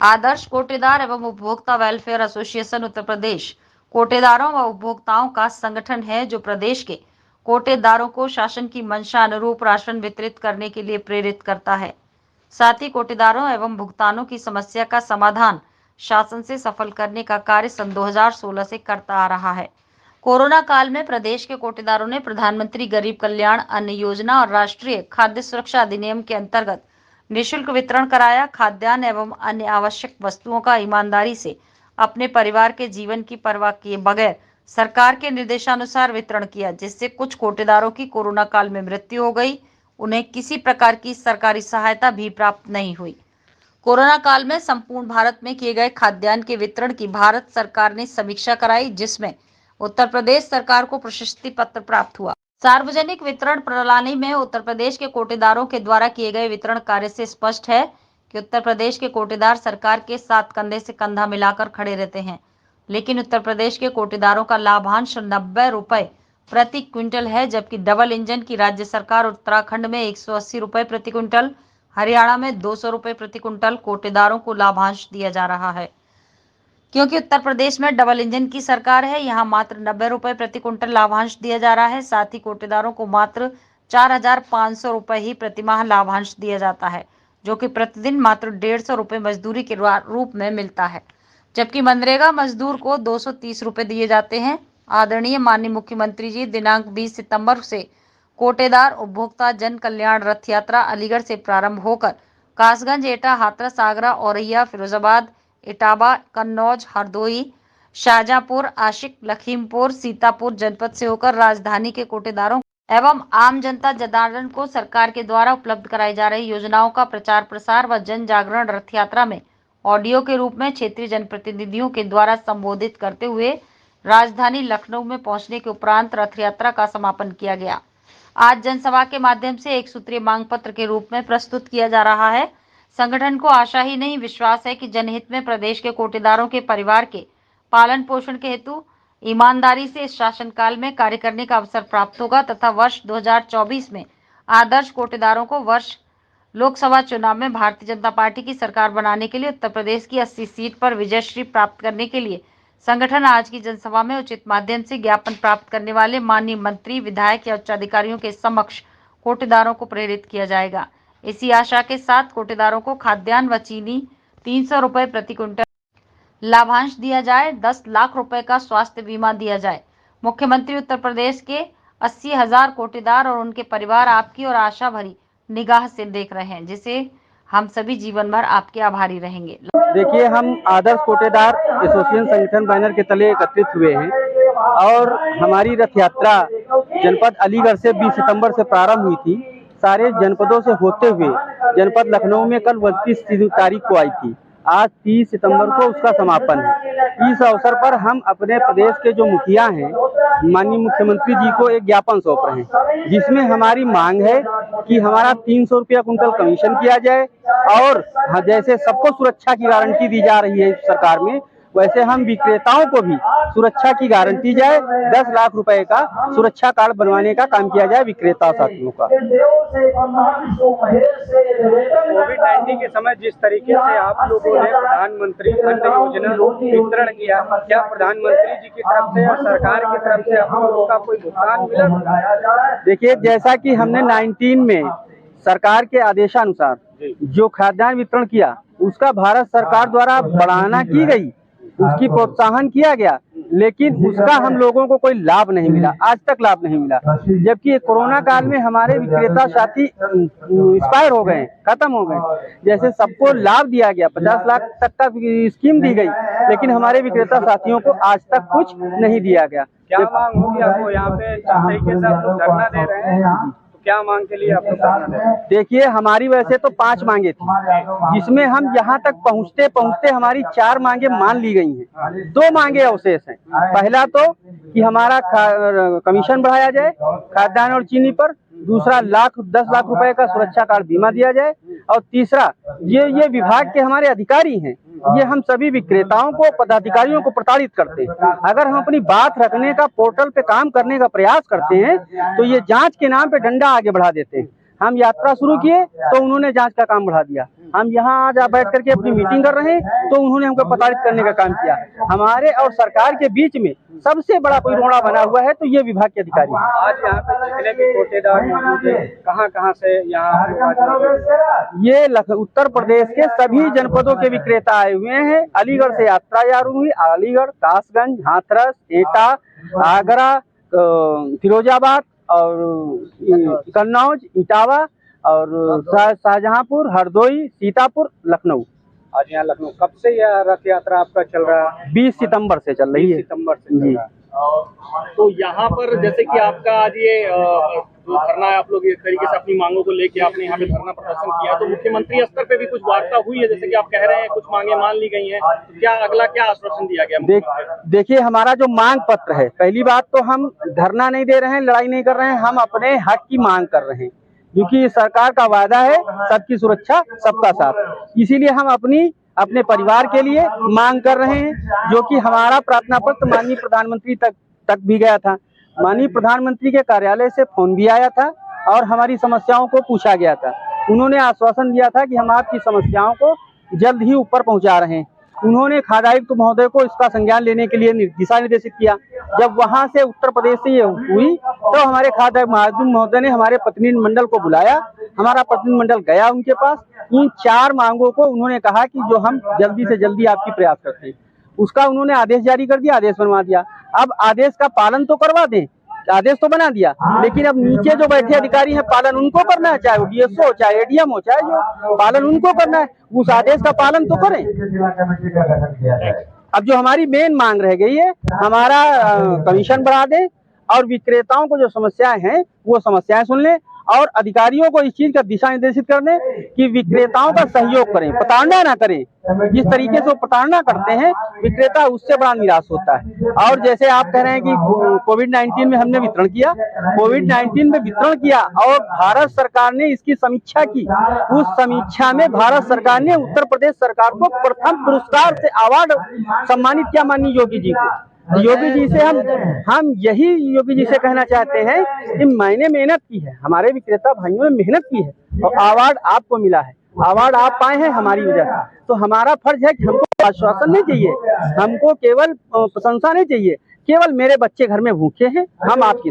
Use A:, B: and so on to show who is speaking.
A: आदर्श कोटेदार एवं उपभोक्ता welfare association Uttar Pradesh कोटेदारों व उपभोक्ताओं का संगठन है जो प्रदेश के कोटेदारों को शासन की मंशा अनुरूप राशन वितरित करने के लिए प्रेरित करता है। साथ ही कोटेदारों एवं भुगतानों की समस्या का समाधान शासन से सफल करने का कार्य सन 2016 से करता आ रहा है। कोरोना काल में प्रदेश के कोटेदारों ने प्रधानमंत्री गरीब कल्याण अन्न योजना और राष्ट्रीय खाद्य सुरक्षा अधिनियम के अंतर्गत निःशुल्क वितरण कराया। खाद्यान्न एवं अन्य आवश्यक वस्तुओं का ईमानदारी से अपने परिवार के जीवन की परवाह किए बगैर सरकार के निर्देशानुसार वितरण किया, जिससे कुछ कोटेदारों की कोरोना काल में मृत्यु हो गई। उन्हें किसी प्रकार की सरकारी सहायता भी प्राप्त नहीं हुई। कोरोना काल में संपूर्ण भारत में किए गए खाद्यान्न के वितरण की भारत सरकार ने समीक्षा कराई, जिसमें उत्तर प्रदेश सरकार को प्रशस्ति पत्र प्राप्त हुआ। सार्वजनिक वितरण प्रणाली में उत्तर प्रदेश के कोटेदारों के द्वारा किए गए वितरण कार्य से स्पष्ट है कि उत्तर प्रदेश के कोटेदार सरकार के साथ कंधे से कंधा मिलाकर खड़े रहते हैं, लेकिन उत्तर प्रदेश के कोटेदारों का लाभांश 90 रुपए प्रति क्विंटल है, जबकि डबल इंजन की राज्य सरकार उत्तराखंड में 180 रुपए प्रति क्विंटल, हरियाणा में 200 रुपए प्रति क्विंटल कोटेदारों को लाभांश दिया जा रहा है। क्योंकि उत्तर प्रदेश में डबल इंजन की सरकार है, यहाँ मात्र 90 रुपए प्रति क्विंटल लाभांश दिया जा रहा है। साथ ही कोटेदारों को मात्र 4,500 रुपए ही प्रतिमाह लाभांश दिया जाता है, जो कि प्रतिदिन मात्र 150 रुपए मजदूरी के रूप में मिलता है, जबकि मनरेगा मजदूर को 230 रुपए दिए जाते हैं। आदरणीय माननीय मुख्यमंत्री जी दिनांक 20 सितंबर से कोटेदार उपभोक्ता जन कल्याण रथ यात्रा अलीगढ़ से प्रारंभ होकर कासगंज, एटा, हाथरस, आगरा, औरैया, फिरोजाबाद, इटावा, कन्नौज, हरदोई, शाहजहांपुर, आशिक, लखीमपुर, सीतापुर जनपद से होकर राजधानी के कोटेदारों एवं आम जनता जनार्दन को सरकार के द्वारा उपलब्ध कराई जा रही योजनाओं का प्रचार प्रसार व जन जागरण रथ यात्रा में ऑडियो के रूप में क्षेत्रीय जनप्रतिनिधियों के द्वारा संबोधित करते हुए राजधानी लखनऊ में पहुंचने के उपरांत रथ यात्रा का समापन किया गया। आज जनसभा के माध्यम से एक सूत्रीय मांग पत्र के रूप में प्रस्तुत किया जा रहा है। संगठन को आशा ही नहीं विश्वास है कि जनहित में प्रदेश के कोटेदारों के परिवार के पालन पोषण के हेतु ईमानदारी से इस शासनकाल में कार्य करने का अवसर प्राप्त होगा तथा वर्ष 2024 में आदर्श कोटेदारों को वर्ष लोकसभा चुनाव में भारतीय जनता पार्टी की सरकार बनाने के लिए उत्तर प्रदेश की 80 सीट पर विजयश्री प्राप्त करने के लिए संगठन आज की जनसभा में उचित माध्यम से ज्ञापन प्राप्त करने वाले माननीय मंत्री, विधायक या उच्च अधिकारियों के समक्ष कोटेदारों को प्रेरित किया जाएगा। इसी आशा के साथ कोटेदारों को खाद्यान्न व चीनी 300 रुपए प्रति क्विंटल लाभांश दिया जाए, 10 लाख रुपए का स्वास्थ्य बीमा दिया जाए। मुख्यमंत्री उत्तर प्रदेश के 80,000 कोटेदार और उनके परिवार आपकी और आशा भरी निगाह से देख रहे हैं, जिसे हम सभी जीवन भर आपके आभारी रहेंगे।
B: देखिए, हम आदर्श कोटेदार एसोसिएशन संगठन बैनर के तले एकत्रित हुए हैं और हमारी रथ यात्रा जनपद अलीगढ़ से 20 सितंबर से प्रारंभ हुई थी। सारे जनपदों से होते हुए जनपद लखनऊ में कल 29 तारीख को आई थी। आज 30 सितंबर को उसका समापन है। इस अवसर पर हम अपने प्रदेश के जो मुखिया हैं, माननीय मुख्यमंत्री जी को एक ज्ञापन सौंप रहे हैं, जिसमें हमारी मांग है कि हमारा 300 रुपया कुंटल कमीशन किया जाए और जैसे सबको सुरक्षा की गारंटी दी जा रही है सरकार में, वैसे हम विक्रेताओं को भी सुरक्षा की गारंटी जाए। 10 लाख रुपए का सुरक्षा कार्ड बनवाने का काम किया जाए विक्रेता साथियों का।
C: कोविड-19 के समय जिस तरीके से आप लोगों ने प्रधानमंत्री अन्न योजना वितरण किया, क्या प्रधानमंत्री जी की तरफ से और सरकार की तरफ से आप लोगों का कोई भुगतान मिला?
B: देखिए, जैसा कि हमने 19 में सरकार के आदेशानुसार जो खाद्यान्न वितरण किया, उसका भारत सरकार द्वारा बढ़ाना की गई, उसकी प्रोत्साहन किया गया, लेकिन उसका हम लोगों को कोई लाभ नहीं मिला, आज तक लाभ नहीं मिला। जबकि कोरोना काल में हमारे विक्रेता साथी एक्सपायर हो गए, खत्म हो गए। जैसे सबको लाभ दिया गया, 50 लाख तक का स्कीम दी गई, लेकिन हमारे विक्रेता साथियों को आज तक कुछ नहीं दिया गया।
C: क्या मांग होगी आपको? यहाँ पे जिस तरीके से आप लोग धरना दे रहे हैं, क्या मांग के लिए आप लोग धरना दे रहे हैं?
B: देखिए, हमारी वैसे तो 5 मांगे थी, जिसमें हम यहाँ तक पहुँचते पहुँचते हमारी 4 मांगे मान ली गई हैं। 2 मांगे अवशेष हैं। पहला तो कि हमारा कमीशन बढ़ाया जाए खाद्यान्न और चीनी पर, दूसरा 10 लाख रुपए का सुरक्षा कार्ड बीमा दिया जाए, और तीसरा ये विभाग के हमारे अधिकारी हैं, ये हम सभी विक्रेताओं को, पदाधिकारियों को प्रताड़ित करते हैं। अगर हम अपनी बात रखने का, पोर्टल पे काम करने का प्रयास करते हैं, तो ये जांच के नाम पे डंडा आगे बढ़ा देते हैं। हम यात्रा शुरू किए तो उन्होंने जांच का काम बढ़ा दिया। हम यहाँ आज बैठ करके अपनी मीटिंग कर रहे हैं तो उन्होंने हमको प्रताड़ित करने का काम किया। हमारे और सरकार के बीच में सबसे बड़ा कोई रोड़ा बना हुआ है तो ये विभाग के अधिकारी।
C: आज यहाँ पे जितने भी कोटेदार मौजूद है, कहाँ से यहाँ?
B: ये उत्तर प्रदेश के सभी जनपदों के विक्रेता आए हुए हैं। अलीगढ़ से यात्रा जारी हुई, अलीगढ़, कासगंज, हाथरस, एटा, आगरा, फिरोजाबाद और कन्नौज, इटावा और शाहजहांपुर, हरदोई, सीतापुर, लखनऊ।
C: आज यहाँ लखनऊ कब से यह रथ यात्रा आपका चल रहा है?
B: 20 सितंबर से चल रही है।
C: 20 सितंबर से चल रहा है।
D: तो यहाँ पर जैसे कि आपका आज ये जो धरना है, आप लोग इस तरीके से अपनी मांगों को लेके आपने यहाँ पे धरना प्रदर्शन किया, तो मुख्यमंत्री स्तर पे भी कुछ वार्ता हुई है? जैसे कि आप कह रहे हैं कुछ मांगे मान ली गई हैं, तो क्या अगला क्या आश्वासन दिया गया?
B: देखिए, हमारा जो मांग पत्र है, पहली बात तो हम धरना नहीं दे रहे हैं, लड़ाई नहीं कर रहे हैं, हम अपने हक की मांग कर रहे हैं, क्योंकि सरकार का वादा है सबकी सुरक्षा सबका साथ। इसीलिए हम अपने परिवार के लिए मांग कर रहे हैं, जो कि हमारा प्रार्थना पत्र माननीय प्रधानमंत्री तक भी गया था। माननीय प्रधानमंत्री के कार्यालय से फोन भी आया था और हमारी समस्याओं को पूछा गया था। उन्होंने आश्वासन दिया था कि हम आपकी समस्याओं को जल्द ही ऊपर पहुंचा रहे हैं। उन्होंने खाद्य आयुक्त महोदय को इसका संज्ञान लेने के लिए दिशा निर्देशित किया। जब वहां से उत्तर प्रदेश से ये हुई तो हमारे खाद्य आयुक्त महोदय ने हमारे प्रतिनिधिमंडल को बुलाया। हमारा प्रतिनिधिमंडल गया उनके पास। इन 4 मांगों को उन्होंने कहा कि जो हम जल्दी से जल्दी आपकी प्रयास करते हैं, उसका उन्होंने आदेश जारी कर दिया, आदेश बनवा दिया। अब आदेश का पालन तो करवा दें, आदेश तो बना दिया, लेकिन अब नीचे जो बैठे अधिकारी हैं पालन उनको करना है, चाहे वो डीएसओ हो, चाहे एडीएम हो, चाहे जो पालन उनको करना है, उस आदेश का पालन तो करें। अब जो हमारी मेन मांग रह गई है, हमारा कमीशन बढ़ा दें और विक्रेताओं को जो समस्याएं हैं वो समस्याएं सुन लें और अधिकारियों को इस चीज का दिशा निर्देशित कर दें कि विक्रेताओं का सहयोग करें, प्रताड़ना ना करें। जिस तरीके से वो प्रताड़ना करते हैं विक्रेता, उससे बड़ा निराश होता है। और जैसे आप कह रहे हैं कि कोविड-19 में हमने वितरण किया, कोविड-19 में वितरण किया और भारत सरकार ने इसकी समीक्षा की। उस समीक्षा में भारत सरकार ने उत्तर प्रदेश सरकार को प्रथम पुरस्कार से अवार्ड सम्मानित किया माननीय योगी जी को। योगी जी से हम यही योगी जी से कहना चाहते हैं कि मैंने मेहनत की है, हमारे विक्रेता भाइयों ने मेहनत की है और अवार्ड आपको मिला है, अवार्ड आप पाए हैं हमारी वजह से। तो हमारा फर्ज है कि हमको आश्वासन नहीं चाहिए, हमको केवल प्रशंसा नहीं चाहिए, केवल मेरे बच्चे घर में भूखे हैं, हम आपकी